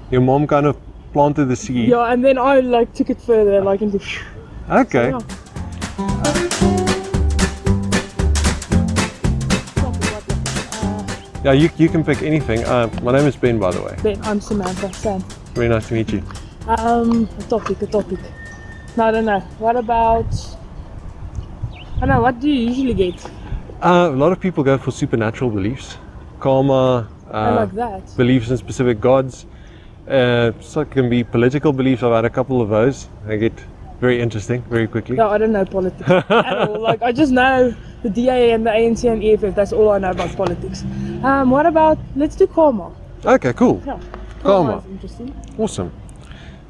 Your mom kind of planted the seed. Yeah, and then I like took it further, like into. Okay. So, Yeah, you can pick anything. My name is Ben, by the way. Ben, I'm Samantha. Sam. Very nice to meet you. A topic. No, I don't know. What about? I don't know. What do you usually get? A lot of people go for supernatural beliefs, karma, I like that. beliefs in specific gods. So it can be political beliefs. I've had a couple of those. They get very interesting very quickly. No, I don't know politics at all. Like I just know the DA and the ANC and EFF. That's all I know about politics. What about? Let's do karma. Okay, cool. Yeah. Karma. Is interesting. Awesome.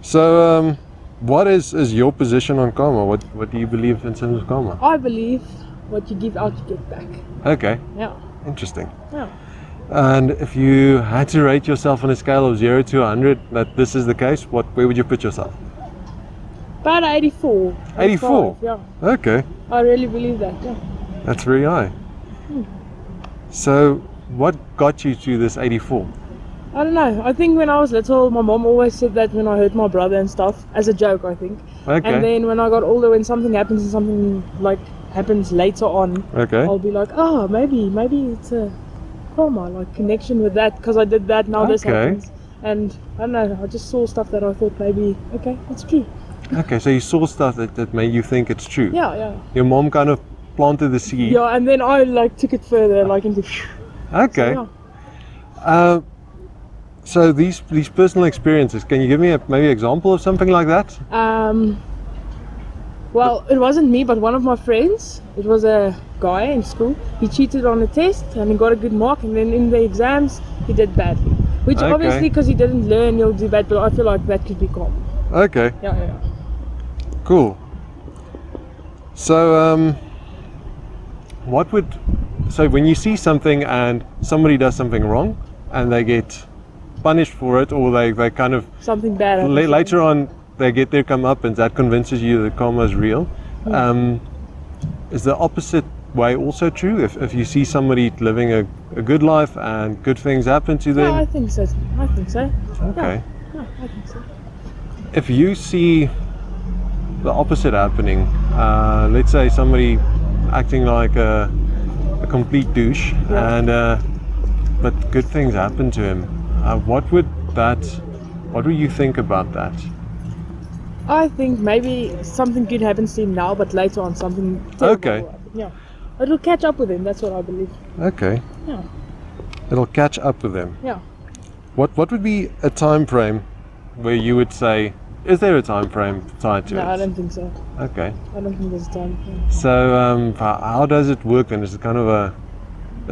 So, what is your position on karma? What do you believe in terms of karma? I believe what you give out, you get back. Okay, Yeah. interesting. Yeah. And if you had to rate yourself on a scale of 0 to 100, that this is the case, where would you put yourself? About 84. 84? 85, yeah. Okay, I really believe that. Yeah. that's very high. So, what got you to this 84? I don't know. I think when I was little, my mom always said that when I hurt my brother and stuff, as a joke, I think. Okay. And then when I got older, when something happens and something like happens later on, Okay. I'll be like, oh, maybe it's a karma, like connection with that, because I did that, now this Okay. happens. And I don't know, I just saw stuff that I thought maybe, okay, it's true. Okay, so you saw stuff that made you think it's true. Yeah. Your mom kind of planted the seed. Yeah, and then I like took it further, like into. Okay. So, yeah. So these personal experiences, can you give me maybe an example of something like that? Well, it wasn't me, but one of my friends. It was a guy in school. He cheated on a test and he got a good mark, and then in the exams he did badly. Which Okay. obviously, because he didn't learn, he'll do bad. But I feel like that could be common. Okay, Yeah. cool. So so when you see something and somebody does something wrong and they get punished for it, or they kind of Something bad happens. later on they get their comeuppance, that convinces you that karma is real. Is the opposite way also true? If you see somebody living a good life and good things happen to them? Yeah, I think so. Okay. Yeah, I think so. If you see the opposite happening, let's say somebody acting like a complete douche, Yeah. and but good things happen to him, what would you think about that? I think maybe something good happens to him now, but later on something terrible Okay. will happen. Yeah. It'll catch up with him, that's what I believe. Okay, Yeah. it'll catch up with him. Yeah. What would be a time frame where you would say, is there a time frame tied to it? No, I don't think so. Okay. I don't think there's time for it. So how does it work then? Is it kind of a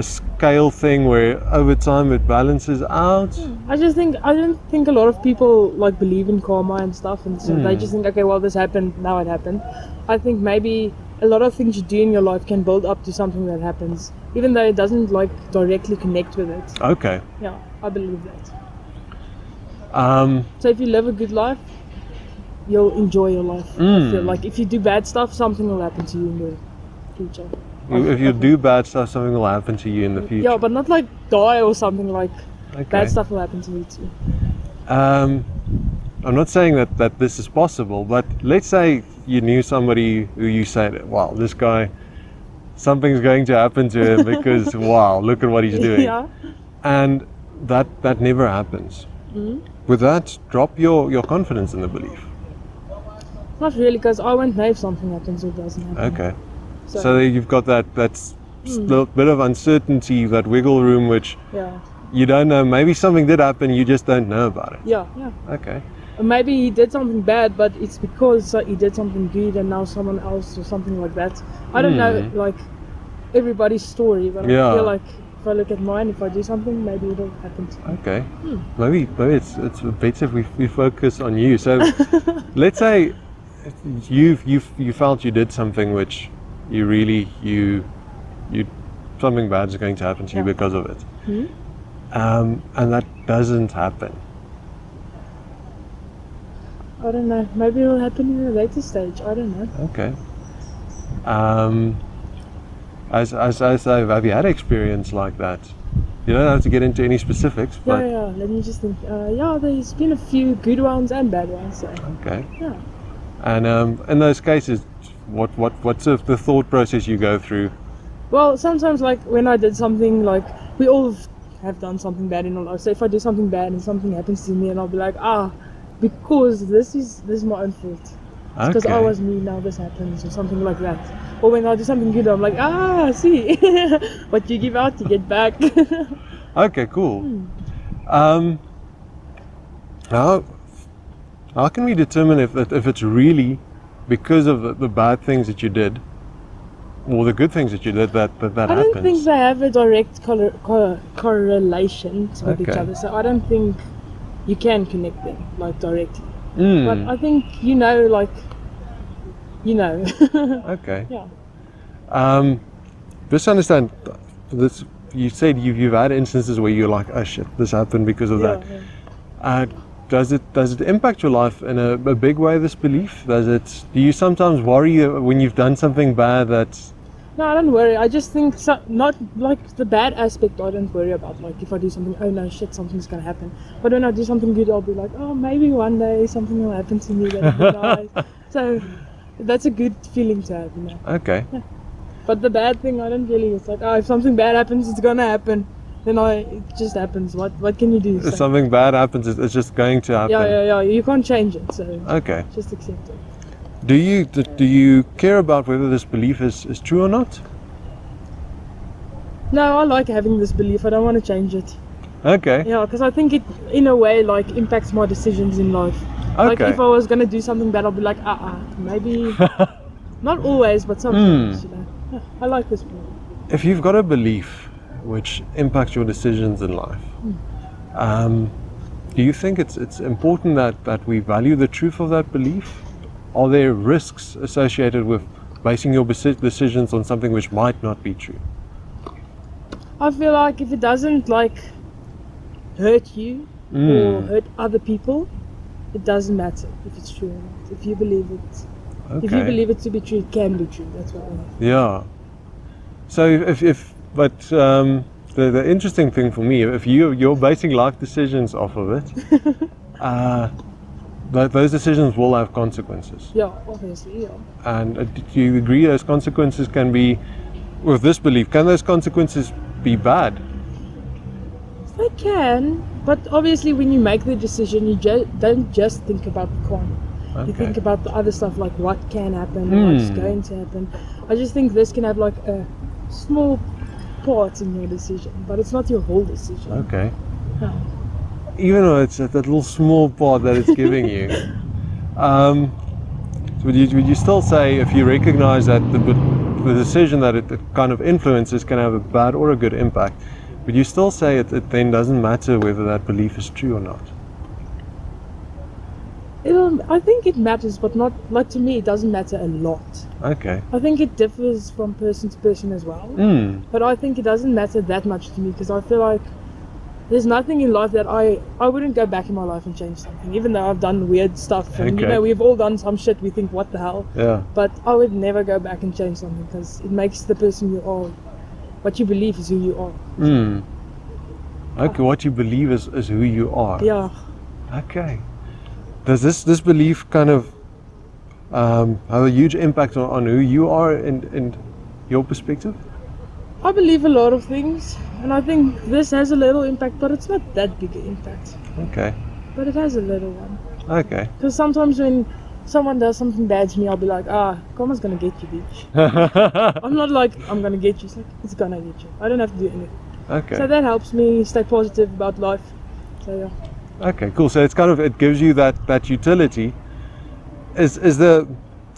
scale thing where over time it balances out? I don't think a lot of people like believe in karma and stuff, and so they just think, okay, well, this happened, now it happened. I think maybe a lot of things you do in your life can build up to something that happens, even though it doesn't like directly connect with it. Okay. Yeah, I believe that. Um, So if you live a good life, you'll enjoy your life. I feel like if you do bad stuff, something will happen to you in the future. if you do bad stuff, something will happen to you in the future. Yeah, but not like die or something, like Okay. bad stuff will happen to you too. I'm not saying that this is possible, but let's say you knew somebody who you said, wow, this guy, something's going to happen to him because, wow, look at what he's doing. Yeah. And that never happens. Would that drop your confidence in the belief? Not really, because I won't know if something happens or doesn't happen. Okay. So you've got that little bit of uncertainty, that wiggle room, which Yeah. you don't know. Maybe something did happen, you just don't know about it. Yeah. Okay. Or maybe he did something bad, but it's because he did something good and now someone else or something like that. I don't know, like, everybody's story, but Yeah. I feel like if I look at mine, if I do something, maybe it'll happen to me. Okay. Maybe it's better if we focus on you. So let's say you felt you did something which you really something bad is going to happen to you Yeah. because of it. And that doesn't happen. I don't know. Maybe it'll happen in a later stage. I don't know. Okay. As have you had experience like that? You don't have to get into any specifics, but Yeah. Let me just think. There's been a few good ones and bad ones. So. okay. Yeah. And in those cases, what's the thought process you go through? Well, sometimes like when I did something, like we all have done something bad in our life. So if I do something bad and something happens to me, and I'll be like, because this is my own fault. It's because I was me, now this happens, or something like that. Or when I do something good, I'm like, see, what you give out, you get back. Okay, cool. How can we determine if it's really because of the bad things that you did, or the good things that you did that happens? I don't think they have a direct correlation with each other. So I don't think you can connect them like directly. But I think Okay. Yeah. Just understand this. You said you've had instances where you're like, oh shit, this happened because of that. Yeah. Does it impact your life in a big way? This belief? Do you sometimes worry when you've done something bad that? No, I don't worry. I just think not like the bad aspect. I don't worry about. Like if I do something, oh no, shit, something's gonna happen. But when I do something good, I'll be like, oh, maybe one day something will happen to me that'll be nice. So that's a good feeling to have, Okay. Yeah. But the bad thing, I don't really. It's like, if something bad happens, it's gonna happen. Then it just happens. What can you do? If something bad happens, it's just going to happen. Yeah. You can't change it. So okay. Just accept it. Do you care about whether this belief is true or not? No, I like having this belief. I don't want to change it. Okay. Yeah, because I think it, in a way, like impacts my decisions in life. Okay. Like if I was gonna do something bad, I'll be like, maybe. Not always, but sometimes. Yeah, I like this belief. If you've got a belief which impacts your decisions in life, do you think it's important that we value the truth of that belief? Are there risks associated with basing your decisions on something which might not be true? I feel like if it doesn't hurt you or hurt other people, it doesn't matter if it's true or not. If you believe it, if you believe it to be true, it can be true. That's what I think. Yeah. So the interesting thing for me, if you're basing life decisions off of it, those decisions will have consequences. Yeah, obviously, yeah. And do you agree those consequences can be, with this belief, can those consequences be bad? They can, but obviously when you make the decision, you don't just think about the con. Okay. You think about the other stuff, like what can happen, what's going to happen. I just think this can have like a small part in your decision, but it's not your whole decision. Okay. Yeah. Even though it's that little small part that it's giving you, would you still say, if you recognize that the decision that it kind of influences can have a bad or a good impact, would you still say it then doesn't matter whether that belief is true or not? I think it matters, but not, like, to me it doesn't matter a lot. Okay. I think it differs from person to person as well. But I think it doesn't matter that much to me, because I feel like there's nothing in life that I wouldn't go back in my life and change something, even though I've done weird stuff. And we've all done some shit, we think, what the hell? Yeah. But I would never go back and change something, because it makes the person you are. What you believe is who you are. Okay, what you believe is who you are. Yeah. Okay. Does this belief kind of have a huge impact on who you are in your perspective? I believe a lot of things, and I think this has a little impact, but it's not that big an impact. Okay. But it has a little one. Okay. Because sometimes when someone does something bad to me, I'll be like, karma's gonna get you, bitch. I'm not like, I'm gonna get you. It's like, it's gonna get you. I don't have to do anything. Okay. So that helps me stay positive about life. So yeah. Okay, cool. So it's kind of, it gives you that utility. Is the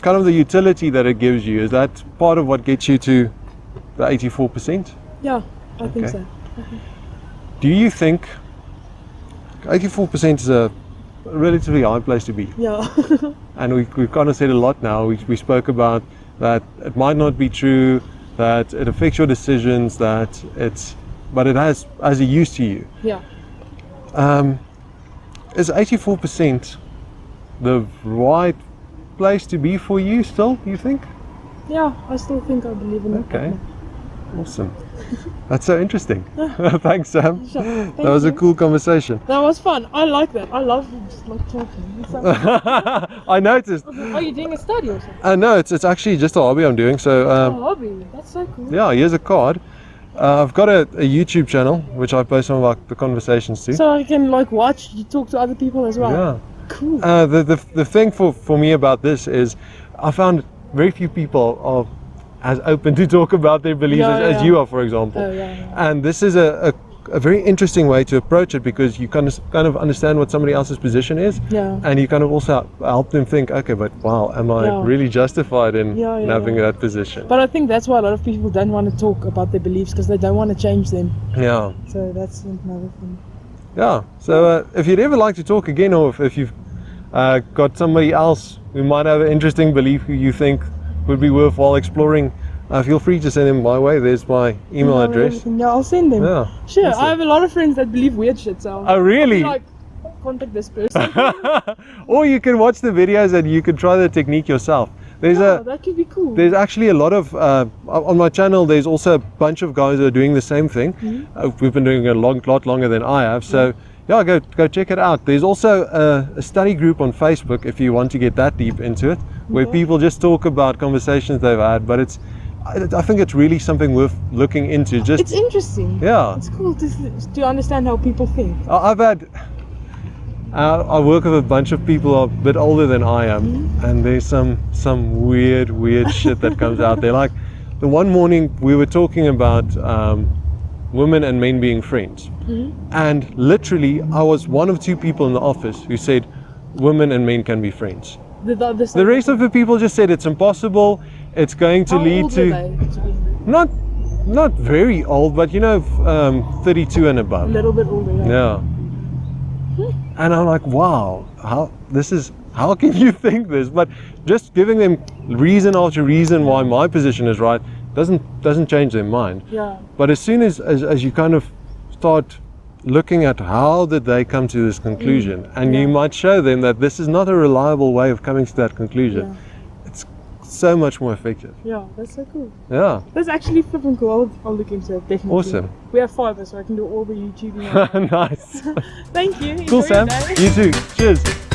kind of the utility that it gives you, is that part of what gets you to the 84%? Yeah, I think so. Do you think 84% is a relatively high place to be? Yeah. And we've kind of said a lot now. We spoke about that it might not be true, that it affects your decisions, but it has as a use to you. Yeah. Is 84% the right place to be for you still, you think? Yeah, I still think I believe in it. Okay, awesome. That's so interesting. Thanks, Sam. Sure. Thank That was a you. cool conversation. That was fun. I like that. I love just like talking. I noticed. Are you doing a study or something? No, it's actually just a hobby I'm doing. So A hobby. That's so cool. yeah, here's a card. I've got a YouTube channel which I post some of the conversations to. So I can like watch you talk to other people as well. Yeah. Cool. The thing for me about this is I found very few people are as open to talk about their beliefs as you are, for example. Oh, yeah. And this is a very interesting way to approach it, because you kind of understand what somebody else's position is, Yeah. and you kind of also help them think, okay, but wow, am I Yeah. really justified in Yeah, having yeah. that position? But I think that's why a lot of people don't want to talk about their beliefs because they don't want to change them. Yeah. So that's another thing. Yeah. So if you'd ever like to talk again, or if you've got somebody else who might have an interesting belief who you think would be worthwhile exploring, feel free to send them my way. There's my email address. Yeah, I'll send them. Yeah. Sure. Awesome. I have a lot of friends that believe weird shit. So. Oh, really? I'll be like, contact this person. Or you can watch the videos and you can try the technique yourself. That could be cool. There's actually a lot of on my channel. There's also a bunch of guys who are doing the same thing. We've been doing it a lot longer than I have. So yeah, go check it out. There's also a study group on Facebook if you want to get that deep into it, where people just talk about conversations they've had. But I think it's really something worth looking into. Just it's interesting. Yeah. It's cool to understand how people think. I've had. I work with a bunch of people who are a bit older than I am, and there's some weird shit that comes out there. Like the one morning we were talking about women and men being friends, and literally I was one of two people in the office who said women and men can be friends. The rest of the people just said it's impossible. It's going to lead to not very old, but 32 and above. A little bit older. Yeah. And I'm like, wow, how can you think this? But just giving them reason after reason why my position is right doesn't change their mind. Yeah. But as soon as you kind of start looking at how did they come to this conclusion, and you might show them that this is not a reliable way of coming to that conclusion, it's so much more effective. Yeah, that's so cool. Yeah. That's actually flipping cool. I'll look into it, definitely. Awesome. We have fiber, so I can do all the YouTube. Nice. Thank you. Cool, Enjoy your Sam. day. You too. Cheers.